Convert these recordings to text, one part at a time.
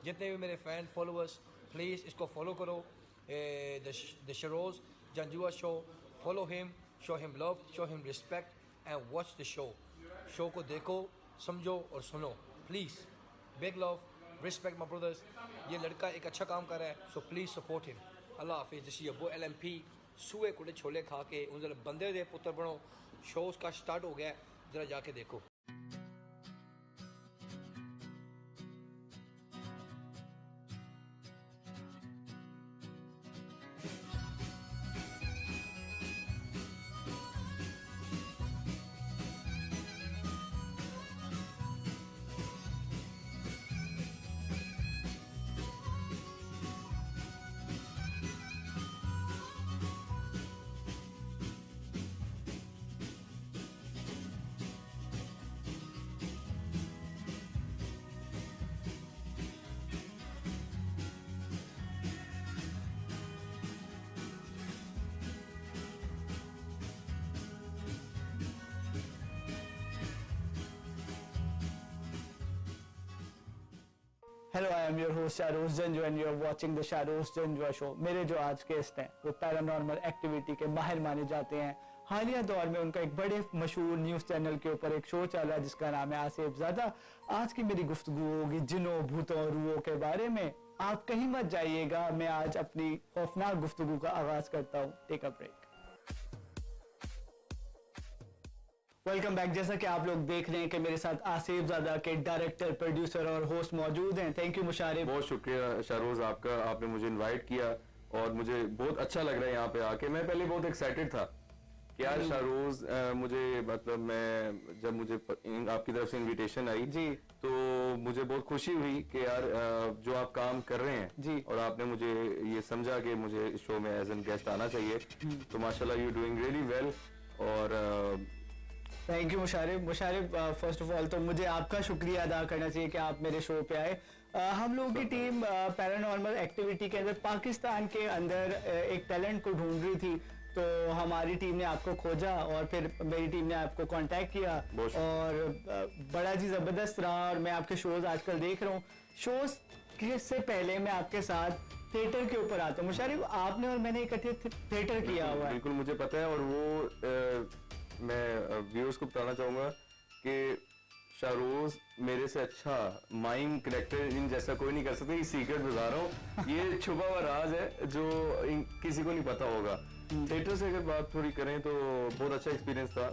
जितने भी मेरे फ़ैन फॉलोअर्स प्लीज़ इसको फॉलो करो, the Sharoz Janjua show, follow him, show him love, show him respect and watch the show. Show को देखो, समझो और सुनो please. Big love, respect my brothers. ये लड़का एक अच्छा काम कर रहा है, सो प्लीज़ सपोर्ट हिम। अल्लाह हाफिज़। जिसी अबो LMP सूए कुड़े छोले खा के उन बंदे दे पुत्र बनो। शो उसका स्टार्ट हो गया है, ज़रा जाके देखो। Hello, I am your host Shahroz Janjua and you are watching the Shahroz Janjua show. मेरे जो आज गेस्ट हैं वो पैरानॉर्मल एक्टिविटी के माहिर माने जाते हैं। हालिया दौर में उनका एक बड़े मशहूर न्यूज़ चैनल के ऊपर एक शो चल रहा है जिसका नाम है आसिफ ज़ादा। आज की मेरी गुफ्तगू होगी जिनों, भूतों, रूहों के बारे में। आप कहीं मत जाइएगा, मैं आज अपनी खौफनाक गुफ्तगू का आगाज करता हूँ। Take a break. Welcome back. जैसा कि आप लोग देख रहे हैं कि मेरे साथ आसिफ ज़ादा के डायरेक्टर, प्रोड्यूसर और होस्ट मौजूद हैं। Thank you Musharif. बहुत शुक्रिया शाहरोज आपका, आपने मुझे इनवाइट किया और मुझे बहुत अच्छा लग रहा है यहाँ पे आके। मैं पहले बहुत एक्साइटेड था कि यार शाहरोज मुझे मतलब मैं जब मुझे आपकी तरफ से इनविटेशन आई जी तो मुझे बहुत खुशी हुई कि यार जो आप काम कर रहे हैं जी, और आपने मुझे ये समझा कि मुझे इस शो में एज एन गेस्ट आना चाहिए, तो माशाल्लाह यू डूइंग रियली वेल। और thank you Musharif. First of all तो मुझे आपका शुक्रिया अदा करना चाहिए कि आप मेरे शो पे आए। हम लोगों की टीम पैरानॉर्मल एक्टिविटी के अंदर पाकिस्तान के अंदर एक टैलेंट को ढूंढ रही थी, तो हमारी टीम ने आपको खोजा और फिर मेरी टीम ने आपको कांटेक्ट किया और बड़ा जी ज़बरदस्त रहा। और मैं आपके शोज आजकल देख रहा हूँ। शोज से पहले मैं आपके साथ थिएटर के ऊपर आता हूँ। मुशारिफ, आपने और मैंने इकट्ठे थिएटर किया हुआ है। बिल्कुल मुझे पता है। और वो मैं व्यूअर्स को बताना चाहूंगा कि शाहरोज मेरे से अच्छा माइम करेक्टर इन जैसा कोई नहीं कर सकता। ये सीक्रेट बता रहा हूँ, ये छुपा हुआ राज है जो किसी को नहीं पता होगा। थिएटर से अगर बात थोड़ी करें तो बहुत अच्छा एक्सपीरियंस था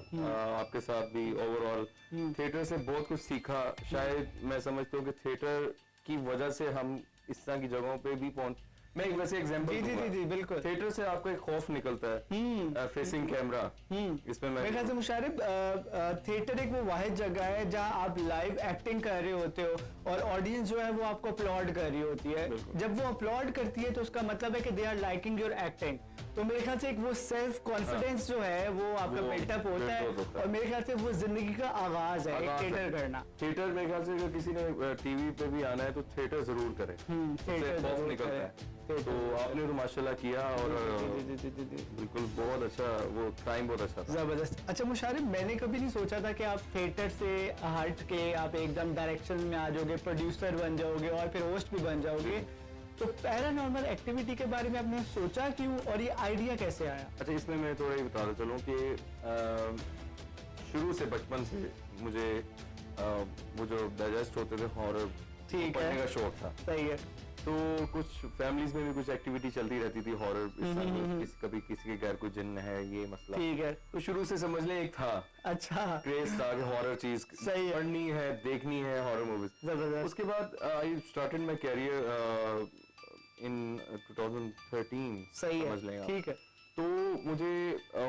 आपके साथ भी। ओवरऑल थिएटर से बहुत कुछ सीखा। शायद मैं समझता हूँ कि थिएटर की वजह से हम इस तरह की जगहों पे भी पहुंच। मैं एक वैसे एग्जांपल जी बिल्कुल। थिएटर से आपको एक खौफ निकलता है, फेसिंग कैमरा। इसमें मेरे ख्याल से मुशारिफ थिएटर एक वो वाहिद जगह है जहां आप लाइव एक्टिंग कर रहे होते हो और ऑडियंस जो है वो आपको अपलॉड कर रही होती है। जब वो अपलॉड करती है तो उसका मतलब है कि they are liking your acting. तो मेरे ख्याल से एक वो सेल्फ कॉन्फिडेंस जो है वो आपका बिल्टअप होता है और मेरे ख्याल से वो जिंदगी का आगाज है एक थिएटर करना। थिएटर मेरे ख्याल से अगर किसी ने टीवी पे भी आना है तो थिएटर जरूर करे, खौफ निकलता है। तो आपने तो माशाल्लाह किया और बिल्कुल बहुत अच्छा, वो टाइम बहुत अच्छा था, जबरदस्त। अच्छा मुशारिफ, मैंने कभी नहीं सोचा था कि आप थिएटर से हट के आप एकदम डायरेक्शन में आ जाओगे, प्रोड्यूसर बन जाओगे और फिर होस्ट भी बन जाओगे। तो पैरानॉर्मल एक्टिविटी के बारे में आपने सोचा क्यों और ये आइडिया कैसे आया? अच्छा, इसमें मैं थोड़ा ये बताता चलूँ कि शुरू से बचपन से मुझे वो जो डाइजेस्ट होते थे हॉरर पढ़ने का शौक था। सही है। तो कुछ फैमिलीज में भी कुछ एक्टिविटी चलती रहती थी हॉरर, कभी किसी के घर कोई जिन्न है, ये मसला। ठीक है। तो शुरू से समझ ले एक था, अच्छा क्रेज था कि हॉरर चीज सही पढ़नी है, देखनी है हॉरर मूवीज। जबरदस्त। उसके बाद I started my career in 2013। सही है, समझ लें। ठीक है। तो मुझे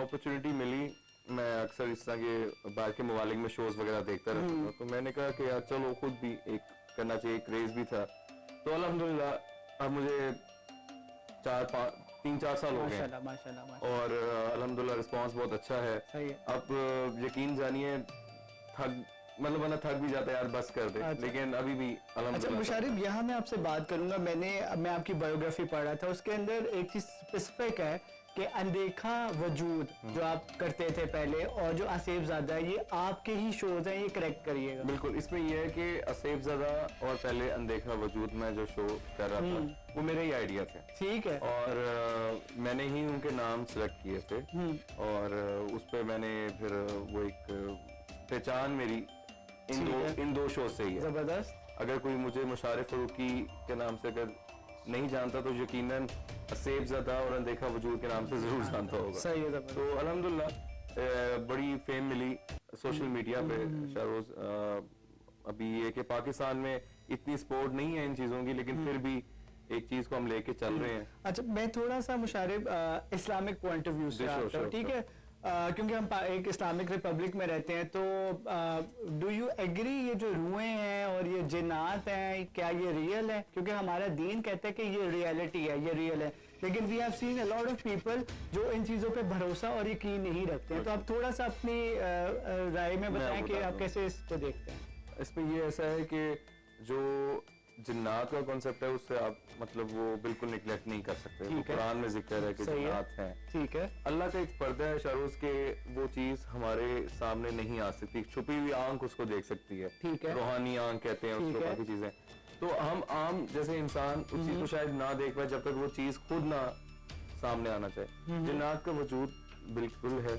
अपॉर्चुनिटी मिली, मैं अक्सर इस तरह के बाहर के ममालिक में शोज वगैरह देखता रहता था। तो मैंने कहा कि यार चलो खुद भी एक करना चाहिए, क्रेज भी था। तो अल्हम्दुलिल्लाह अब मुझे 3-4 साल हो गए माशाल्लाह और अल्हम्दुलिल्लाह रिस्पांस बहुत अच्छा है। सही है। अब यकीन जानिए मतलब वरना थक भी जाता है यार, बस कर दे। अच्छा। लेकिन अभी भी अल्हम्दुलिल्लाह। अच्छा मुशारिफ, यहाँ मैं आपसे बात करूंगा। मैं आपकी बायोग्राफी पढ़ रहा था, उसके अंदर एक चीज स्पेसिफिक है कि अनदेखा वजूद जो आप करते थे पहले और जो आसिफ ज़ादा है, ये आपके ही शोज हैं, ये करेक्ट करिएगा। बिल्कुल, इसमें यह है कि आसिफ ज़ादा और पहले अनदेखा वजूद में जो शो कर रहा था वो मेरे ही आइडिया थे। ठीक है। और मैंने ही उनके नाम सेलेक्ट किए थे और उस पर मैंने फिर वो एक पहचान मेरी इन दो शो से ही है। जबरदस्त। अगर कोई मुझे मुशारिफ फरूकी के नाम से अगर नहीं जानता तो यकीनन आसिफ ज़ादा और अनदेखा वजूद के नाम से जरूर जानता होगा। सही है। जबरदस्त। तो अल्हम्दुलिल्लाह बड़ी फेम मिली सोशल मीडिया पे शाहरोज। अभी ये कि पाकिस्तान में इतनी सपोर्ट नहीं है इन चीज़ों की, लेकिन फिर भी एक चीज़ को हम लेके चल रहे हैं। अच्छा, मैं थोड़ा सा मुशारिब इस्लामिक पॉइंट ऑफ व्यू से आता हूँ, ठीक है? क्योंकि हम एक इस्लामिक रिपब्लिक में रहते हैं, तो डू यू एग्री ये जो रूहें हैं और ये जिन्नात हैं, क्या ये रियल है? क्योंकि हमारा दीन कहता है कि ये रियलिटी है, ये रियल है, लेकिन we have seen a lot of people जो इन चीज़ों पे भरोसा और यकीन नहीं रखते हैं। तो आप थोड़ा सा अपनी राय में बताएं कि आप कैसे इसको देखते हैं। इसमें ये ऐसा है कि जो जिन्नात का कॉन्सेप्ट है उससे आप मतलब वो बिल्कुल निगलेक्ट नहीं कर सकते। तो कुरान में जिक्र है कि जिन्नात हैं। ठीक है। अल्लाह का एक पर्दा है शाहरोज के, वो चीज हमारे सामने नहीं आ सकती, छुपी हुई आंख उसको देख सकती है। ठीक है। रूहानी आंख कहते हैं उसको, बाकी चीजें। तो हम आम जैसे इंसान उस चीज को शायद ना देख पाए जब तक वो चीज खुद ना सामने आना चाहे। जिन्नात का वजूद बिल्कुल है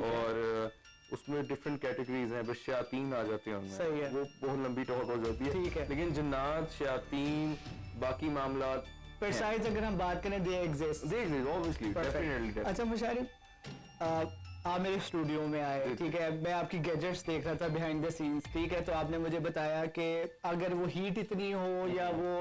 और उसमें डिफरेंट कैटेगरीज हैं, बस शयातीन आ जाते हैं उनमें। सही है। वो बहुत लंबी टॉक हो जाती है। ठीक है। लेकिन जिन्नात, शयातीन, बाकी मामलात प्रिसाइज अगर हम बात करें, दे एग्जिस्ट ऑब्वियसली, डेफिनेटली। अच्छा मुशारिफ, आप मेरे स्टूडियो में आए, ठीक है, मैं आपकी गैजेट्स देख रहा था बिहाइंड द सीन्स, ठीक है, तो आपने मुझे बताया कि अगर वो हीट इतनी हो या वो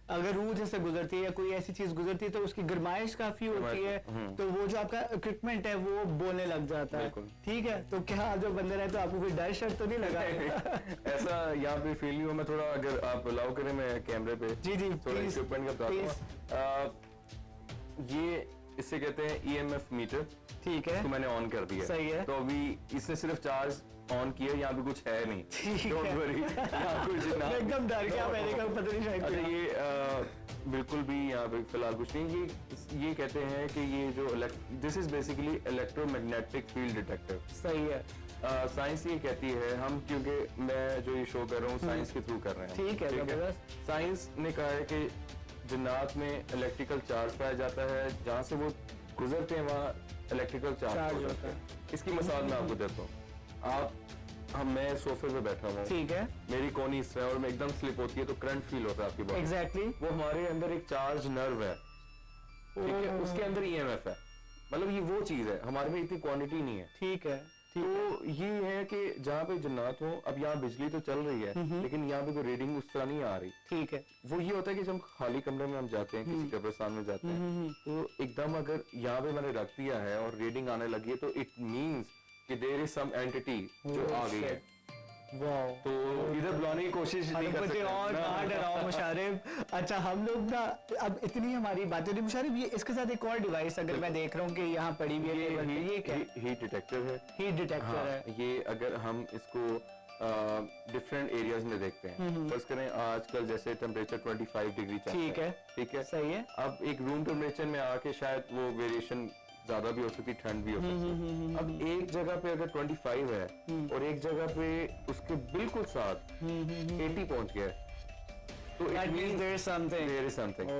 अगर रूह जैसे गुजरती है या कोई ऐसी चीज गुजरती है तो उसकी गर्माइश काफी होती है, तो वो जो आपका इक्विपमेंट है वो बोलने लग जाता है। ठीक है, तो क्या जो बंदे रहे तो आपको कोई डर शर तो नहीं लगा? ऐसा यहाँ पे फील नहीं हुआ। मैं थोड़ा, अगर आप अलाउ करें, मैं कैमरे पे जी थोड़ा इक्विपमेंट का बताता हूँ। ये इससे कहते हैं EMF मीटर। ठीक है, इसको मैंने ऑन कर दिया। सही है। तो अभी इसने सिर्फ चार्ज ऑन किया, यहाँ पे कुछ है नहीं। Don't worry, यहाँ कुछ ना। एकदम डर गया, मैंने कहा पता नहीं शायद। अच्छा, ये बिल्कुल भी यहाँ पे फिलहाल कुछ नहीं। ये कहते हैं कि ये जो this is basically electromagnetic field detector. सही है। साइंस ये कहती है, हम क्योंकि मैं जो ये शो कर रहा हूँ साइंस के थ्रू कर रहे हैं। ठीक है। साइंस ने कहा है कि जिन्नात में इलेक्ट्रिकल चार्ज पाया जाता है, जहाँ से वो गुजरते हैं वहाँ इलेक्ट्रिकल चार्ज हो जाता है। इसकी मिसाल मैं आपको देता हूँ। मैं सोफे पे बैठा हूँ, ठीक है, मेरी कोनी इस तरह और मैं एकदम स्लिप होती है तो करंट फील होता है आपकी बॉडी। एग्जैक्टली। वो हमारे अंदर एक चार्ज नर्व है, ठीक है, उसके अंदर EMF है। मतलब ये वो चीज है, हमारे में इतनी क्वांटिटी नहीं है। ठीक है। तो ये है कि जहाँ पे जिन्नात हो, अब यहाँ बिजली तो चल रही है लेकिन यहाँ पे कोई रीडिंग उस तरह नहीं आ रही। ठीक है। वो ये होता है कि जब खाली कमरे में हम जाते हैं, किसी कब्रिस्तान में जाते हैं, तो एकदम अगर यहाँ पे मैंने रख दिया है और रीडिंग आने लगी है तो इट मीन्स कि देयर इज सम एंटिटी जो आ गई है। वाओ। तो इधर बुलाने की कोशिश नहीं कर सकते। और डराओ मुशारिफ। अच्छा, हम लोग ना अब इतनी हमारी बातें होती मुशारिफ, ये इसके साथ एक और डिवाइस अगर मैं देख रहा हूँ कि यहाँ पड़ी हुई है, ये क्या? हीट डिटेक्टर है। हीट डिटेक्टर है। ये अगर हम इसको डिफरेंट एरियाज में देखते हैं, फर्स्ट करें आजकल जैसे टेम्परेचर 25 डिग्री चल रहा है। ठीक है। ठीक है, सही है। अब एक रूम टेम्परेचर में आके शायद वो वेरिएशन ज्यादा भी हो सकती, ठंड भी हो सकती। अब एक जगह पे अगर 25 है और एक जगह पे उसके बिल्कुल साथ 80 पहुंच गया है, तो That means there is something. there is something।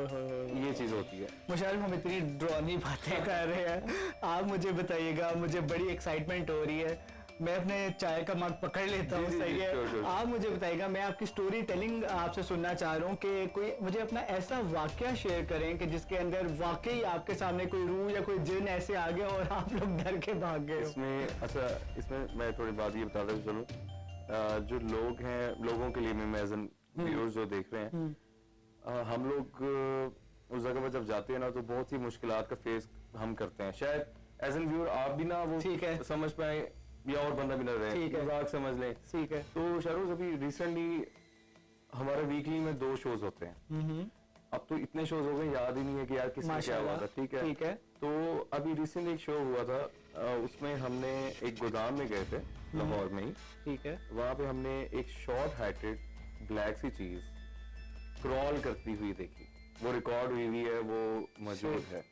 ये चीज होती है। मुशारिफ, हम इतनी ड्रॉनी बातें कर रहे हैं, आप मुझे बताइएगा, मुझे बड़ी एक्साइटमेंट हो रही है, मैं अपने चाय का मग पकड़ लेता हूँ। सही है। sure। आप मुझे बताइएगा, मैं आपकी स्टोरी टेलिंग आपसे सुनना चाह रहा हूँ कि कोई मुझे अपना ऐसा वाकया शेयर करें कि जिसके अंदर वाकई आपके सामने कोई रूह या कोई जिन ऐसे आ गया और आप लोग डर के भाग गए हो। इसमें अच्छा, इसमें मैं थोड़ी बात ये बताता हूँ। चलो, जो लोग हैं, लोगों के लिए मैं एज एन व्यूअर्स जो देख रहे हैं, हम लोग उस जगह पर जब जाते हैं ना तो बहुत सी मुश्किलात का फेस हम करते हैं। शायद एज एन व्यूअर आप भी ना वो समझ पाए या और बंदा भी न रहे, मजाक समझ लें। ठीक है। तो शाहरुख, अभी रिसेंटली हमारे वीकली में 2 शोज होते हैं। अब तो इतने शोज हो गए याद ही नहीं है कि यार किसमें क्या हुआ था। ठीक है। तो अभी रिसेंटली एक शो हुआ था, उसमें हमने एक गोदाम में गए थे लाहौर में ही। ठीक है। वहां पे हमने एक शॉर्ट हाइटेड ब्लैक सी चीज क्रॉल करती हुई देखी। वो रिकॉर्ड हुई है, वो मौजूद है।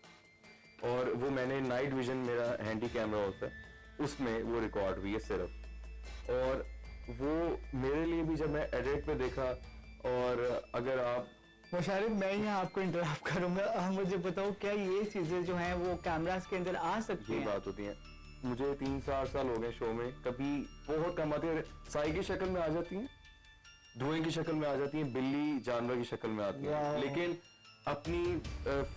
और वो मैंने नाइट विजन, मेरा हैंडी कैमरा होता है, उसमें वो रिकॉर्ड हुई है सिर्फ। और वो मेरे लिए भी जब मैं एडिट पे देखा, और अगर आप मुशारिफ, मैं यहाँ आपको इंटरप्ट करूंगा, मुझे बताओ क्या ये चीजें जो हैं वो कैमरास के अंदर आ सकती ये हैं? बात होती है। मुझे 3-4 साल हो गए शो में, कभी बहुत कम आती है, साई की शक्ल में आ जाती है, धुएं की शक्ल में आ जाती है, बिल्ली जानवर की शक्ल में आती है, लेकिन अपनी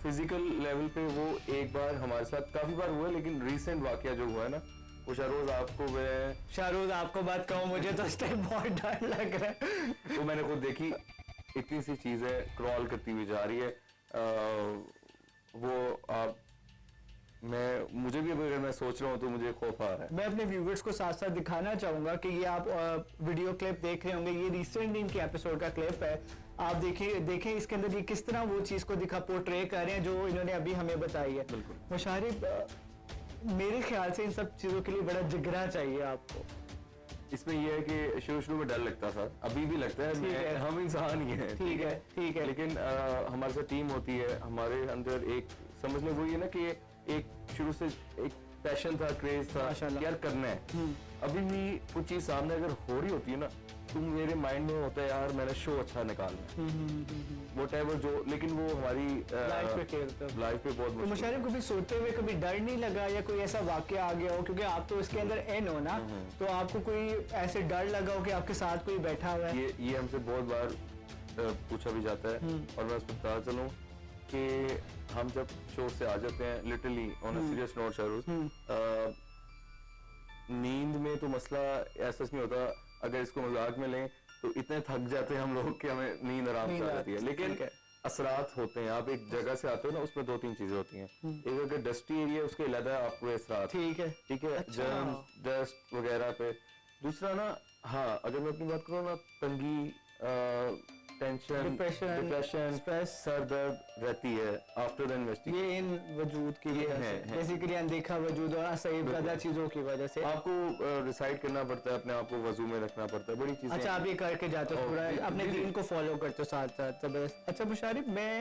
फिजिकल लेवल पे वो एक बार हमारे साथ काफी बार हुआ है। लेकिन रिसेंट वाकया जो हुआ है ना, वो शाहरोज आपको मैं शाहरुज आपको बात कहूँ, मुझे तो इस टाइम बहुत डर लग रहा है। वो मैंने खुद देखी, इतनी सी चीजें क्रॉल करती हुई जा रही है। वो आप मुझे भी अगर मैं सोच रहा हूँ तो मुझे खौफ आ रहा है। मैं अपने व्यूवर्स को साथ साथ दिखाना चाहूंगा कि ये आप वीडियो क्लिप देख रहे होंगे, ये रिसेंट इनकी एपिसोड का क्लिप है। आप देखें इसके अंदर ये किस तरह वो चीज को पोर्ट्रे कर रहे हैं जो इन्होंने अभी हमें बताई है। बिल्कुल। मुशारिफ, मेरे ख्याल से इन सब चीजों के लिए बड़ा जिगरा चाहिए आपको। इसमें यह है कि शुरू में डर लगता था, अभी भी लगता है, हम इंसान ही हैं। ठीक है। लेकिन हमारे साथ टीम होती है, हमारे अंदर एक समझ लें वो ये ना कि एक शुरू से एक पैशन था, क्रेज था कि यार करना है। अभी भी कुछ चीज सामने अगर हो रही होती है ना, तो मेरे माइंड में होता है यार मैंने शो अच्छा निकालना है, व्हाटएवर जो, लेकिन वो हमारी लाइफ पे बहुत तो मुशारिफ, कभी सोते हुए कभी डर नहीं लगा या कोई ऐसा वाकया आ गया हो, क्योंकि आप तो इसके अंदर एन हो ना, तो आपको कोई ऐसे डर लगा हो कि आपके साथ कोई बैठा हुआ है? ये हमसे बहुत बार पूछा भी जाता है, और मैं उसको बता चलूं कि हम जब शो से आ जाते हैं, literally on a serious note Shahrukh, नींद में तो मसला ऐसा नहीं होता, अगर इसको मजाक में लें तो इतने थक जाते हैं हम लोग कि हमें नींद आराम से आ जाती है। लेकिन असरात होते हैं, आप एक जगह से आते हो ना, उसमें 2-3 चीजें होती हैं। एक अगर डस्टी एरिया, उसके अलग है आपको असरात, ठीक है, अच्छा। जर्म्स, डस्ट वगैरह पे। दूसरा ना, हाँ, अगर मैं अपनी बात करूँ ना, तंगी, टेंशन, डिप्रेशन, स्ट्रेस, सर दर्द रहती है आफ्टर द इन्वेस्टिगेशन। ये इन वजूद की वजह से, बेसिकली अनदेखा वजूद और सही गदा चीजों की वजह से आपको रिसाइड करना पड़ता है, अपने आप को वजू में रखना पड़ता है, बड़ी चीजें। अच्छा, आप ये करके जाते हो, पूरा अपने दीन को फॉलो करते हो साथ साथ, जबरदस्त। अच्छा मुशारिफ, मैं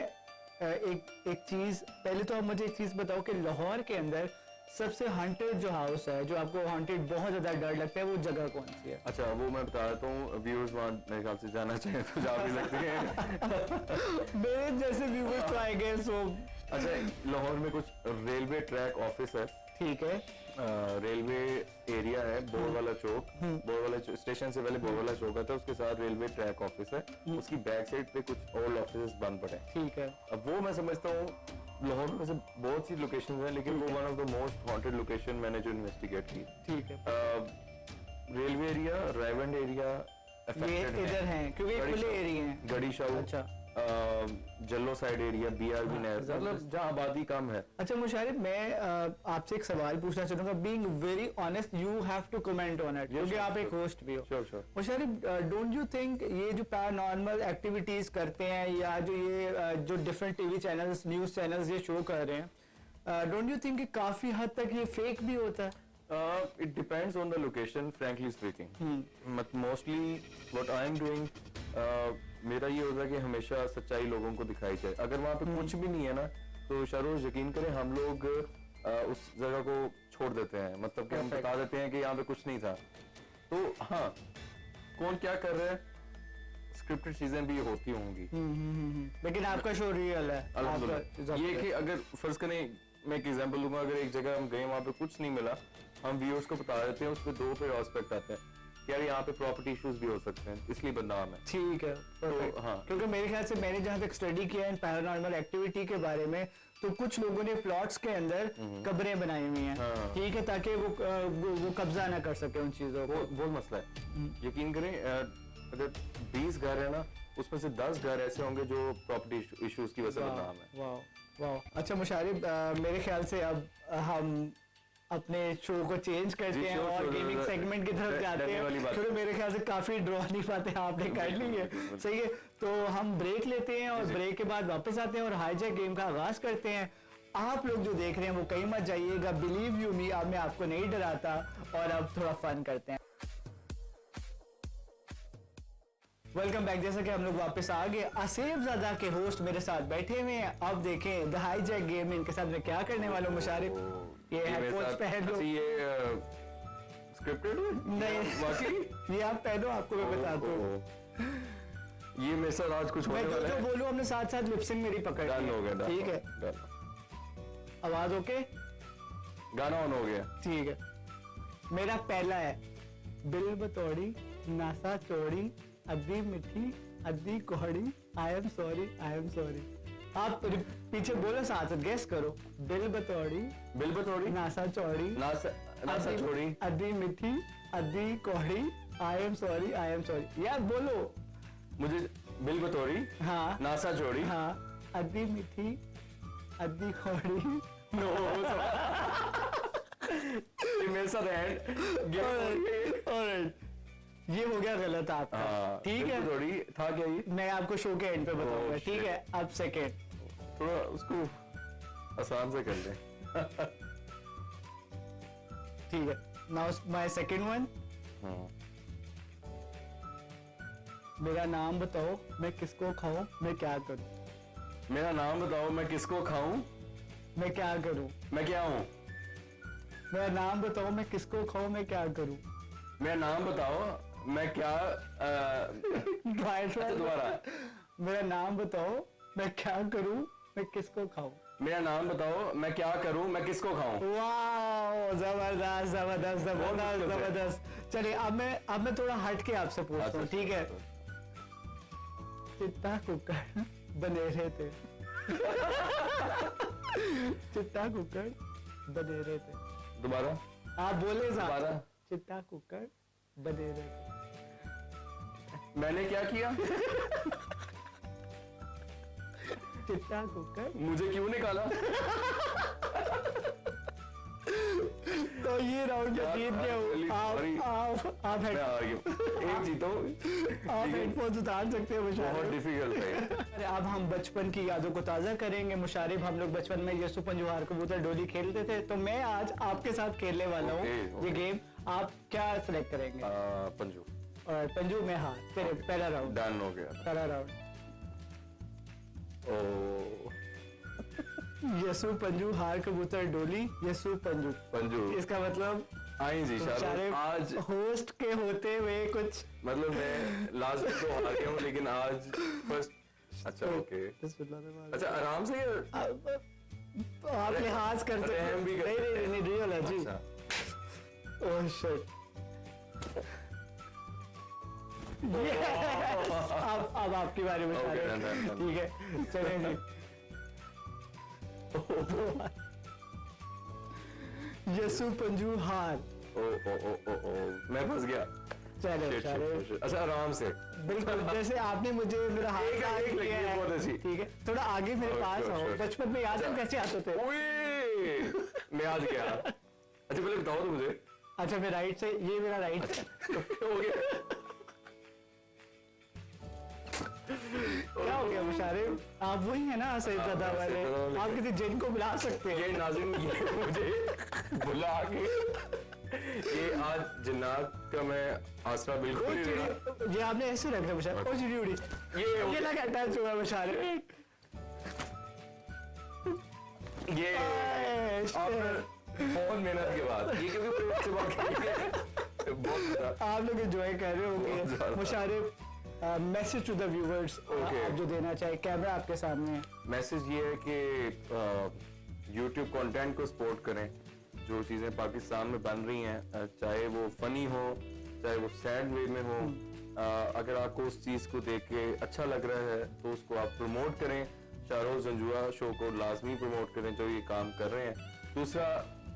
एक चीज, पहले तो आप मुझे एक चीज बताओ कि लाहौर के अंदर सबसे हॉन्टेड जो हाउस है, जो आपको हॉन्टेड बहुत ज्यादा डर लगता है, वो जगह कौन सी है? अच्छा, वो मैं बता देता हूँ, व्यूअर्स वहाँ मेरे ख्याल से जाना चाहिए तो जा भी सकते हैं। मेरे जैसे व्यूअर्स तो आएंगे सो। अच्छा, लाहौर में कुछ रेलवे ट्रैक ऑफिस है, ठीक है, रेलवे एरिया है, बोरवाला चौक, बोरवाला स्टेशन से पहले बोरवाला चौक आता है, उसके साथ रेलवे ट्रैक ऑफिस है, उसकी बैक साइड पे कुछ ओल्ड ऑफिस बंद पड़े हैं। ठीक है। अब वो मैं समझता हूँ लाहौर में से बहुत सी लोकेशंस हैं, लेकिन वो one of the most haunted location मैंने जो इन्वेस्टिगेट की। ठीक है। रेलवे एरिया, रायवंड एरिया ये इधर हैं क्योंकि खुले एरिया हैं। गड़ी शाहू, अच्छा, जल्लो साइड एरिया, BRB नहर, मतलब जहाँ आबादी कम है। अच्छा मुशारिफ, मैं आपसे एक सवाल पूछना चाहूंगा, being very honest, you have to comment on it, क्योंकि आप एक होस्ट भी हो। Sure. Musharraf, don't you think ये जो पैरानॉर्मल एक्टिविटीज करते हैं, या जो ये जो different TV channels, news channels ये शो कर रहे हैं, डोंट यू थिंक कि काफी हद तक ये फेक भी होता है? It depends on the location, frankly speaking. But mostly what I am doing, मेरा ये होता है कि हमेशा सच्चाई लोगों को दिखाई जाए। अगर वहाँ पे कुछ भी नहीं है ना, तो शाहरुख यकीन करें, हम लोग उस जगह को छोड़ देते हैं, मतलब कि हम बता देते हैं कि यहाँ पे कुछ नहीं था। तो हाँ, कौन क्या कर रहा है, स्क्रिप्टेड चीजें भी होती होंगी, लेकिन आपका शो रियल है। अल्हम्दुलिल्लाह। ये कि अगर फर्ज करें, मैं एक एग्जांपल दूंगा, अगर एक जगह हम गए, वहाँ पे कुछ नहीं मिला, हम व्यूअर्स को बता देते हैं, उस पर 2 एस्पेक्ट आते हैं, यार यहाँ पे प्रॉपर्टी इश्यूज भी हो सकते हैं, इसलिए बदनाम है। ठीक है, तो हाँ, क्योंकि मेरे ख्याल से मैंने जहाँ तक स्टडी किया है पैरानॉर्मल एक्टिविटी के बारे में, तो कुछ लोगों ने प्लॉट्स के अंदर कब्रें बनाई हुई हैं, ठीक है, ताकि वो कब्जा ना कर सके उन चीजों को। बहुत मसला है। यकीन करें, अगर 20 घर है ना, उसमें से 10 घर ऐसे होंगे जो प्रॉपर्टी इश्यूज की वजह से बदनाम है। वाह। अच्छा मुशारिफ, मेरे ख्याल से अब हम अपने शो को चेंज करते हैं और गेमिंग सेगमेंट की तरफ जाते हैं, क्योंकि मेरे ख्याल से काफी ड्रॉनी बातें आपने कर ली है। सही है, तो हम ब्रेक लेते हैं और ब्रेक के बाद वापस आते हैं और हाईजैक गेम का आगाज करते हैं। आप लोग जो देख रहे हैं वो कहीं मत जाइएगा, बिलीव यू मी, अब मैं आपको नहीं डराता, और अब थोड़ा फन करते हैं। Welcome back. जैसा कि हम लोग वापस आ गए, आसिफ ज़ादा के होस्ट मेरे साथ बैठे हुए हैं। अब देखें द हाईजैक गेम में इनके साथ मैं क्या करने वाला हूँ। मुशारिफ ये हेडफोन्स पहन लो। ये स्क्रिप्टेड नहीं बाकी ये आप पहनो, आपको मैं बताता हूँ। ये मेरे साथ आज कुछ मैं होने वाला जो है। बोलूँ हमने साथ साथ लिपसिंग मेरी पकड़ डन हो गया, done ठीक है, done। आवाज ओके, गाना ऑन हो गया। ठीक है। मेरा पहला है बिल बतौड़ी नासा चौड़ी अद्दी मिठी अद्दी कोहड़ी आई एम सॉरी। आप पीछे बोलो, साथ साथ गेस करो। बिल बतौड़ी नासा चौड़ी नासा छोड़ी अद्दी मिठी अद्दी कोहड़ी आई एम सॉरी यार बोलो। मुझे बिल बतौरी हाँ नासा छोड़ी हाँ अद्दी मिठी अद्दी कोहड़ी नो मेरे साथ Alright, ये हो गया गलत आपका। ठीक है, थोड़ी था क्या ये? मैं आपको शो के एंड पे बताऊंगा। Oh, ठीक है, अब सेकेंड थोड़ा उसको आसान से कर ले। ठीक है, नाउ माय सेकेंड वन। मेरा नाम बताओ मैं किसको खाऊं मैं क्या करूं। मेरा नाम बताओ मैं किसको खाऊं मैं क्या करूं। मैं क्या हूं? मेरा नाम बताओ मैं किसको खाऊं मैं क्या करूं। मेरा नाम बताओ मैं क्या दोबारा। मेरा नाम बताओ मैं क्या करूं मैं किसको खाऊं। मेरा नाम बताओ मैं क्या करूं मैं किसको खाऊं। वाह, जबरदस्त। चलिए अब मैं थोड़ा हट के आपसे पूछता हूँ। ठीक है, चिट्टा कुकर बने रहे थे। चिट्टा कुकर बने रहे थे। दोबारा आप बोले दोबारा। चिट्टा कुकर बने रहे थे। मैंने क्या किया? चिट्टा कुकर। मुझे क्यों निकाला? तो ये राउंड यार, जीत गए हो आप। मैं हार गया। एक जीता हूं। आप हेडफोन्स उतार सकते हो बहुत मुशारिफ। डिफिकल्ट है। अरे अब हम बचपन की यादों को ताज़ा करेंगे। मुशारिफ, हम लोग बचपन में यसु पंजुहार कबूतर डोली खेलते थे, तो मैं आज आपके साथ खेलने वाला हूँ ये गेम। आप क्या सिलेक्ट करेंगे? पंजू। और पंजू में हार। चलिए पहला राउंड डन हो गया। पहला राउंड। ओ यसु पंजू हार कबूतर डोली यसु पंजू। पंजू इसका मतलब आई जी शाहरुख आज होस्ट के होते हुए कुछ मतलब मैं लास्ट में तो हार गया हूँ लेकिन आज फर्स्ट। अच्छा ओके, अच्छा आराम से। आप लिहाज कर सकते रहम भी कर हैं। नहीं रियल है जी। अच्छा। Oh shit. अब आपकी बारी में Okay, शायद। done. ठीक है, चलेंगे। यसु पंजू हार। ओ मैं फंस गया। चलो Shit, चलो, shit, shit. अच्छा आराम से। बिल्कुल जैसे आपने मुझे मेरा हाथ एक काट लगी लिया है, है। बहुत अच्छी। ठीक है, थोड़ा आगे मेरे Sure, पास sure, आओ। sure. बचपन में याद है कैसे आते थे? ओए मैं आज गया। अच्छा पहले बताओ तो मुझे। अच्छा मैं राइट से, ये मेरा राइट है। हो गया। क्या हो गया मुशारिफ? आप वही है ना सही हाँ, दादा मैं वाले? सही दादा आप किसी जिन को बुला सकते हैं। ये नाज़रीन ये मुझे बुला के ये आज जिन्नात का मैं आसरा बिल्कुल नहीं रहा। ये आपने ऐसे रखा मुशारिफ। ओ चिड़ी उड़ी। ये लगा अटैच हुआ मुशारिफ। ये आफ्टर बहुत मेहनत के बाद ये क्योंकि पेट से बात की है बहुत आप लोग एंजॉय कर रहे बहुत होंगे। ज्यादा। Musharif, message to the viewers Okay. आप जो देना चाहे, कैमरा आपके सामने है। मैसेज ये है कि YouTube कंटेंट को सपोर्ट करें। जो चीज़ें पाकिस्तान में बन रही हैं चाहे वो फनी हो चाहे वो सैड वे में हो, अगर आपको उस चीज़ को देख के अच्छा लग रहा है तो उसको आप प्रमोट करें। शाहरुख जंजुआ शो को लाजमी प्रमोट करें जो ये काम कर रहे हैं। दूसरा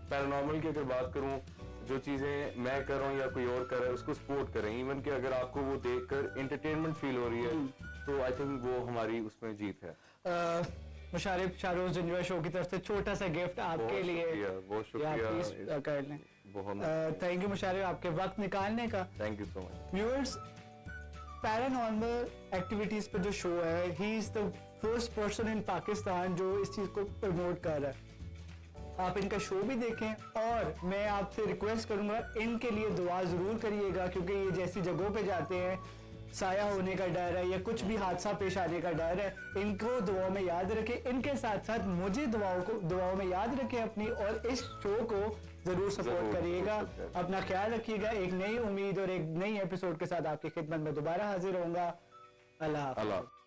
पैरानॉर्मल की अगर बात करूं, जो चीज़ें मैं कर रहा हूँ या कोई और कर रहा है उसको सपोर्ट करें। इवन कि अगर आपको वो देखकर एंटरटेनमेंट फील हो रही है तो आई थिंक वो हमारी उसमें जीत है। मुशारिफ, शाहरुख जंजुआ शो की तरफ से छोटा सा गिफ्ट आपके लिए। बहुत या प्लीज शुक्रिया। कर लें। बहुत थैंक यू मुशारिफ आपके वक्त निकालने का। Thank you so much. Viewers, paranormal activities पे जो शो है, he is the first person in Pakistan जो इस चीज को प्रमोट कर रहा है। आप इनका शो भी देखें और मैं आपसे रिक्वेस्ट करूंगा इनके लिए दुआ जरूर करिएगा, क्योंकि ये जैसी जगहों पे जाते हैं साया होने का डर है या कुछ भी हादसा पेश आने का डर है, इनको दुआओं में याद रखें। इनके साथ साथ मुझे दुआओं में याद रखें अपनी, और इस शो को जरूर सपोर्ट करिएगा। अपना ख्याल रखिएगा। एक नई उम्मीद और एक नई एपिसोड के साथ आपकी खिदमत में दोबारा हाजिर होऊंगा। अल्लाह हाफ़िज़।